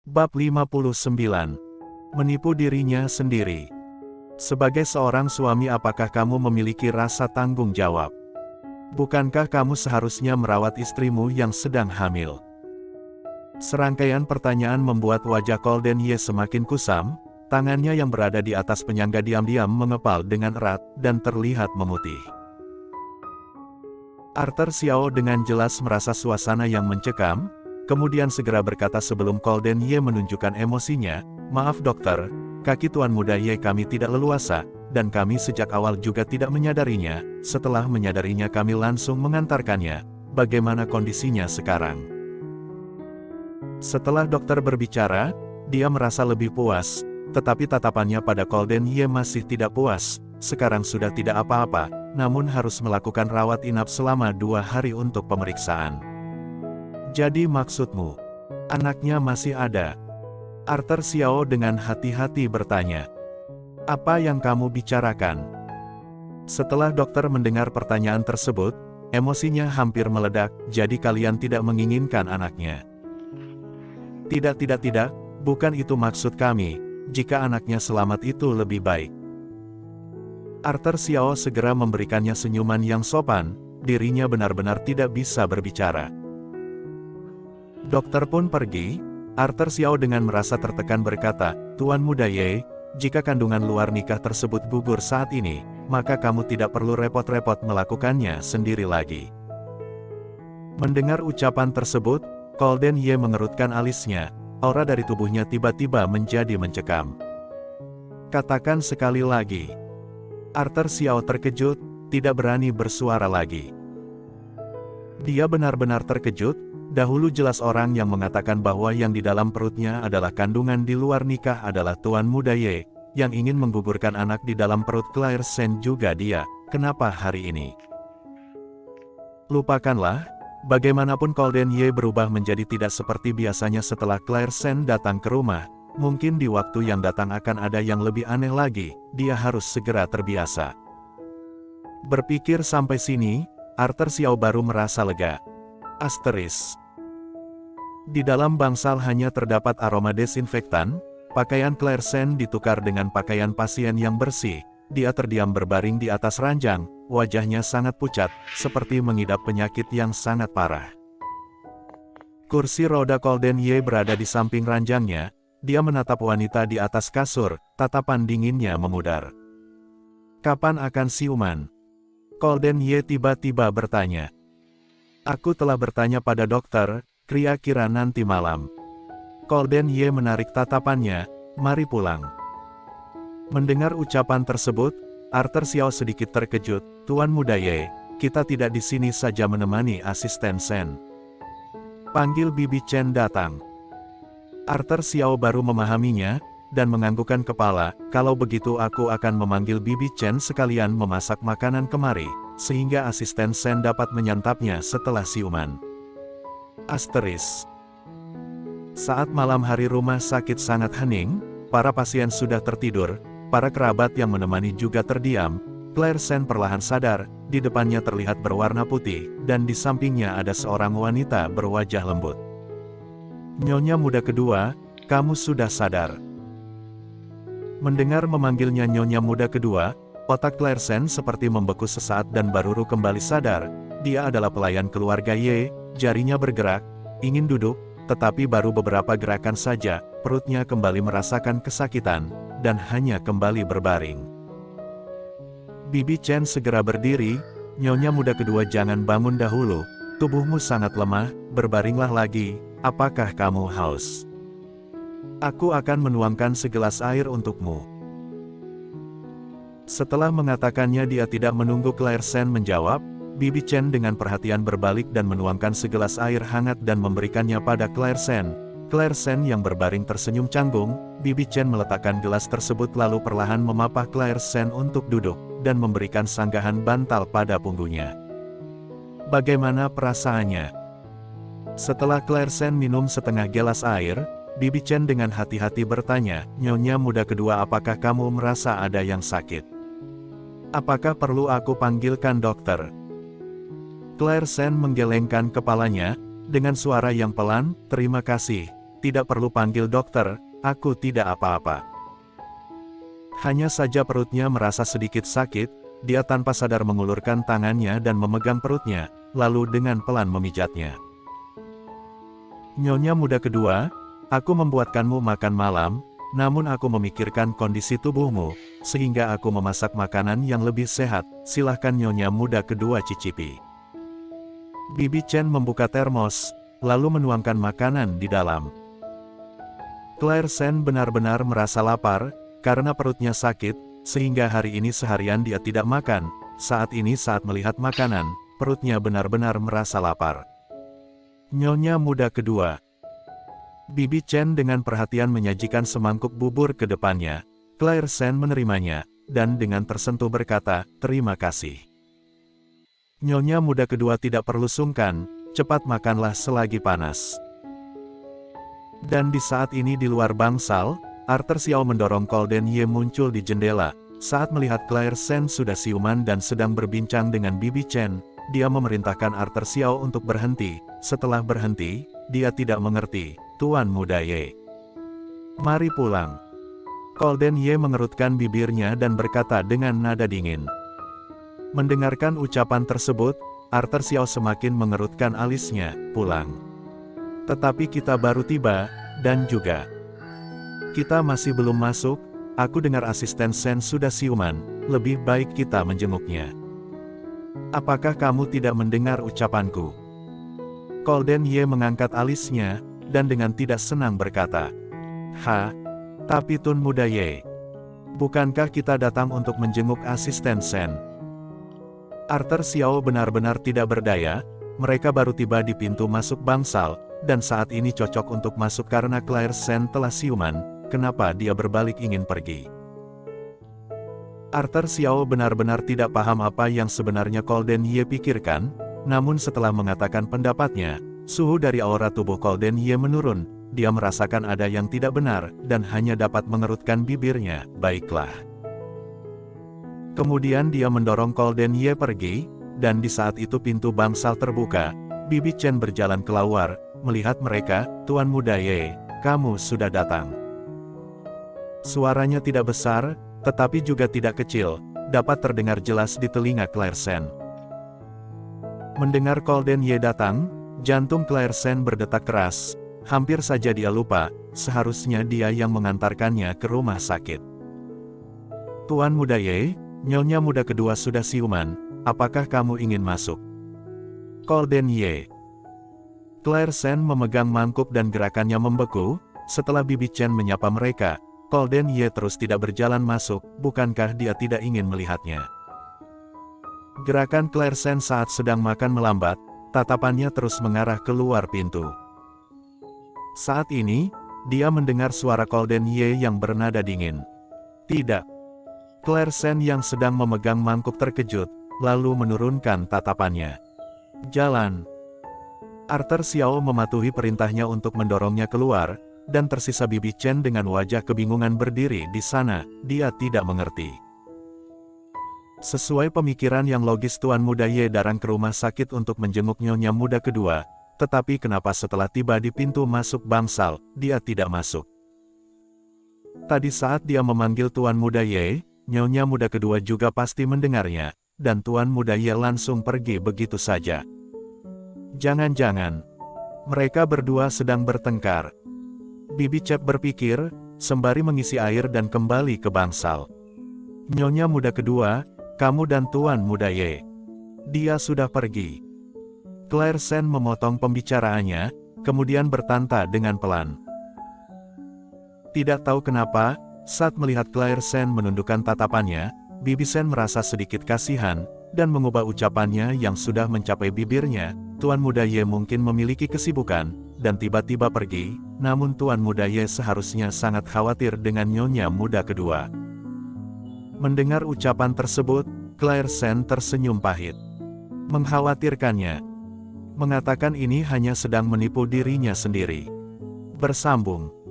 Bab 59. Menipu dirinya sendiri. Sebagai seorang suami, apakah kamu memiliki rasa tanggung jawab? Bukankah kamu seharusnya merawat istrimu yang sedang hamil? Serangkaian pertanyaan membuat wajah Colden Ye semakin kusam, tangannya yang berada di atas penyangga diam-diam mengepal dengan erat dan terlihat memutih. Arthur Xiao dengan jelas merasa suasana yang mencekam, kemudian segera berkata sebelum Colden Ye menunjukkan emosinya, "Maaf dokter, kaki Tuan Muda Ye kami tidak leluasa, dan kami sejak awal juga tidak menyadarinya. Setelah menyadarinya kami langsung mengantarkannya. Bagaimana kondisinya sekarang?" Setelah dokter berbicara, dia merasa lebih puas, tetapi tatapannya pada Colden Ye masih tidak puas. Sekarang sudah tidak apa-apa, namun harus melakukan rawat inap selama 2 hari untuk pemeriksaan. "Jadi maksudmu, anaknya masih ada?" Arthur Xiao dengan hati-hati bertanya. "Apa yang kamu bicarakan?" Setelah dokter mendengar pertanyaan tersebut, emosinya hampir meledak. "Jadi kalian tidak menginginkan anaknya?" Tidak, bukan itu maksud kami. Jika anaknya selamat itu lebih baik." Arthur Xiao segera memberikannya senyuman yang sopan, dirinya benar-benar tidak bisa berbicara. Dokter pun pergi. Arthur Xiao dengan merasa tertekan berkata, "Tuan Muda Ye, jika kandungan luar nikah tersebut gugur saat ini, maka kamu tidak perlu repot-repot melakukannya sendiri lagi." Mendengar ucapan tersebut, Colden Ye mengerutkan alisnya, aura dari tubuhnya tiba-tiba menjadi mencekam. "Katakan sekali lagi." Arthur Xiao terkejut, tidak berani bersuara lagi. Dia benar-benar terkejut. Dahulu jelas orang yang mengatakan bahwa yang di dalam perutnya adalah kandungan di luar nikah adalah Tuan Muda Ye, yang ingin menggugurkan anak di dalam perut Claire Sen juga dia. Kenapa hari ini? Lupakanlah, bagaimanapun Colden Ye berubah menjadi tidak seperti biasanya setelah Claire Sen datang ke rumah. Mungkin di waktu yang datang akan ada yang lebih aneh lagi, dia harus segera terbiasa. Berpikir sampai sini, Arthur Xiao baru merasa lega. Di dalam bangsal hanya terdapat aroma desinfektan. Pakaian Claire Sen ditukar dengan pakaian pasien yang bersih. Dia terdiam berbaring di atas ranjang, wajahnya sangat pucat, seperti mengidap penyakit yang sangat parah. Kursi roda Colden Ye berada di samping ranjangnya. Dia menatap wanita di atas kasur, tatapan dinginnya memudar. "Kapan akan siuman?" Colden Ye tiba-tiba bertanya. "Aku telah bertanya pada dokter, kira-kira nanti malam." Colden Ye menarik tatapannya, "Mari pulang." Mendengar ucapan tersebut, Arthur Xiao sedikit terkejut. "Tuan Muda Ye, kita tidak di sini saja menemani asisten Sen. Panggil Bibi Chen datang." Arthur Xiao baru memahaminya, dan menganggukkan kepala. "Kalau begitu aku akan memanggil Bibi Chen sekalian memasak makanan kemari, sehingga asisten Sen dapat menyantapnya setelah siuman." Saat malam hari rumah sakit sangat hening, para pasien sudah tertidur, para kerabat yang menemani juga terdiam. Claire Sen perlahan sadar, di depannya terlihat berwarna putih, dan di sampingnya ada seorang wanita berwajah lembut. "Nyonya Muda Kedua, kamu sudah sadar." Mendengar memanggilnya Nyonya Muda Kedua, otak Claire Sen seperti membeku sesaat dan baru kembali sadar. Dia adalah pelayan keluarga Ye, jarinya bergerak, ingin duduk, tetapi baru beberapa gerakan saja, perutnya kembali merasakan kesakitan, dan hanya kembali berbaring. Bibi Chen segera berdiri. "Nyonya Muda Kedua, jangan bangun dahulu, tubuhmu sangat lemah, berbaringlah lagi. Apakah kamu haus? Aku akan menuangkan segelas air untukmu." Setelah mengatakannya dia tidak menunggu Claire Sen menjawab, Bibi Chen dengan perhatian berbalik dan menuangkan segelas air hangat dan memberikannya pada Claire Sen. Claire Sen yang berbaring tersenyum canggung. Bibi Chen meletakkan gelas tersebut lalu perlahan memapah Claire Sen untuk duduk, dan memberikan sanggahan bantal pada punggungnya. "Bagaimana perasaannya?" Setelah Claire Sen minum setengah gelas air, Bibi Chen dengan hati-hati bertanya, "Nyonya Muda Kedua, apakah kamu merasa ada yang sakit? Apakah perlu aku panggilkan dokter?" Claire Sen menggelengkan kepalanya, dengan suara yang pelan, "Terima kasih, tidak perlu panggil dokter, aku tidak apa-apa. Hanya saja perutnya merasa sedikit sakit, dia tanpa sadar mengulurkan tangannya dan memegang perutnya, lalu dengan pelan memijatnya. Nyonya muda kedua, aku membuatkanmu makan malam, namun aku memikirkan kondisi tubuhmu, sehingga aku memasak makanan yang lebih sehat, silahkan nyonya muda kedua cicipi. Bibi Chen membuka termos, lalu menuangkan makanan di dalam. Claire Sen benar-benar merasa lapar, karena perutnya sakit, sehingga hari ini seharian dia tidak makan. Saat ini saat melihat makanan, perutnya benar-benar merasa lapar. Nyonya muda kedua. Bibi Chen dengan perhatian menyajikan semangkuk bubur ke depannya. Claire Sen menerimanya, dan dengan tersentuh berkata, terima kasih. Nyonya muda kedua tidak perlu sungkan, cepat makanlah selagi panas. Dan di saat ini di luar bangsal, Arthur Xiao mendorong Golden Ye muncul di jendela. Saat melihat Claire Sen sudah siuman dan sedang berbincang dengan Bibi Chen, dia memerintahkan Arthur Xiao untuk berhenti. Setelah berhenti, dia tidak mengerti, Tuan Muda Ye. Mari pulang. Golden Ye mengerutkan bibirnya dan berkata dengan nada dingin. Mendengarkan ucapan tersebut, Arthur Xiao semakin mengerutkan alisnya, pulang. Tetapi kita baru tiba, dan juga kita masih belum masuk, aku dengar asisten Sen sudah siuman, lebih baik kita menjenguknya. Apakah kamu tidak mendengar ucapanku? Golden Ye mengangkat alisnya, dan dengan tidak senang berkata, tapi Tun Muda Ye, bukankah kita datang untuk menjenguk asisten Sen? Arthur Xiao benar-benar tidak berdaya, mereka baru tiba di pintu masuk bangsal, dan saat ini cocok untuk masuk karena Claire Sen telah siuman. Kenapa dia berbalik ingin pergi? Arthur Xiao benar-benar tidak paham apa yang sebenarnya Golden Ye pikirkan, namun setelah mengatakan pendapatnya, suhu dari aura tubuh Golden Ye menurun, dia merasakan ada yang tidak benar, dan hanya dapat mengerutkan bibirnya, baiklah. Kemudian dia mendorong Golden Ye pergi, dan di saat itu pintu bangsal terbuka, Bibi Chen berjalan keluar, melihat mereka, Tuan Muda Ye, kamu sudah datang. Suaranya tidak besar, tetapi juga tidak kecil, dapat terdengar jelas di telinga Claire Sen. Mendengar Golden Ye datang, jantung Claire Sen berdetak keras, hampir saja dia lupa, seharusnya dia yang mengantarkannya ke rumah sakit. Tuan Muda Ye, Nyonya muda kedua sudah siuman, apakah kamu ingin masuk? Golden Ye. Claire Sen memegang mangkuk dan gerakannya membeku, setelah Bibi Chen menyapa mereka, Golden Ye terus tidak berjalan masuk, bukankah dia tidak ingin melihatnya? Gerakan Claire Sen saat sedang makan melambat, tatapannya terus mengarah keluar pintu. Saat ini, dia mendengar suara Golden Ye yang bernada dingin. Tidak. Claire Sen yang sedang memegang mangkuk terkejut, lalu menurunkan tatapannya. Jalan. Arthur Xiao mematuhi perintahnya untuk mendorongnya keluar, dan tersisa Bibi Chen dengan wajah kebingungan berdiri di sana, dia tidak mengerti. Sesuai pemikiran yang logis Tuan Muda Ye datang ke rumah sakit untuk menjenguk Nyonya muda kedua, tetapi kenapa setelah tiba di pintu masuk bangsal, dia tidak masuk? Tadi saat dia memanggil Tuan Muda Ye, Nyonya muda kedua juga pasti mendengarnya, dan Tuan Muda Ye langsung pergi begitu saja. Jangan-jangan mereka berdua sedang bertengkar. Bibi Chen berpikir, sembari mengisi air dan kembali ke bangsal. Nyonya muda kedua, kamu dan Tuan Muda Ye. Dia sudah pergi. Claire Sen memotong pembicaraannya, kemudian bertanta dengan pelan. Tidak tahu kenapa, saat melihat Claire Sen menundukkan tatapannya, Bibi Sen merasa sedikit kasihan, dan mengubah ucapannya yang sudah mencapai bibirnya, Tuan Muda Ye mungkin memiliki kesibukan, dan tiba-tiba pergi, namun Tuan Muda Ye seharusnya sangat khawatir dengan Nyonya muda kedua. Mendengar ucapan tersebut, Claire Sen tersenyum pahit. Mengkhawatirkannya. Mengatakan ini hanya sedang menipu dirinya sendiri. Bersambung.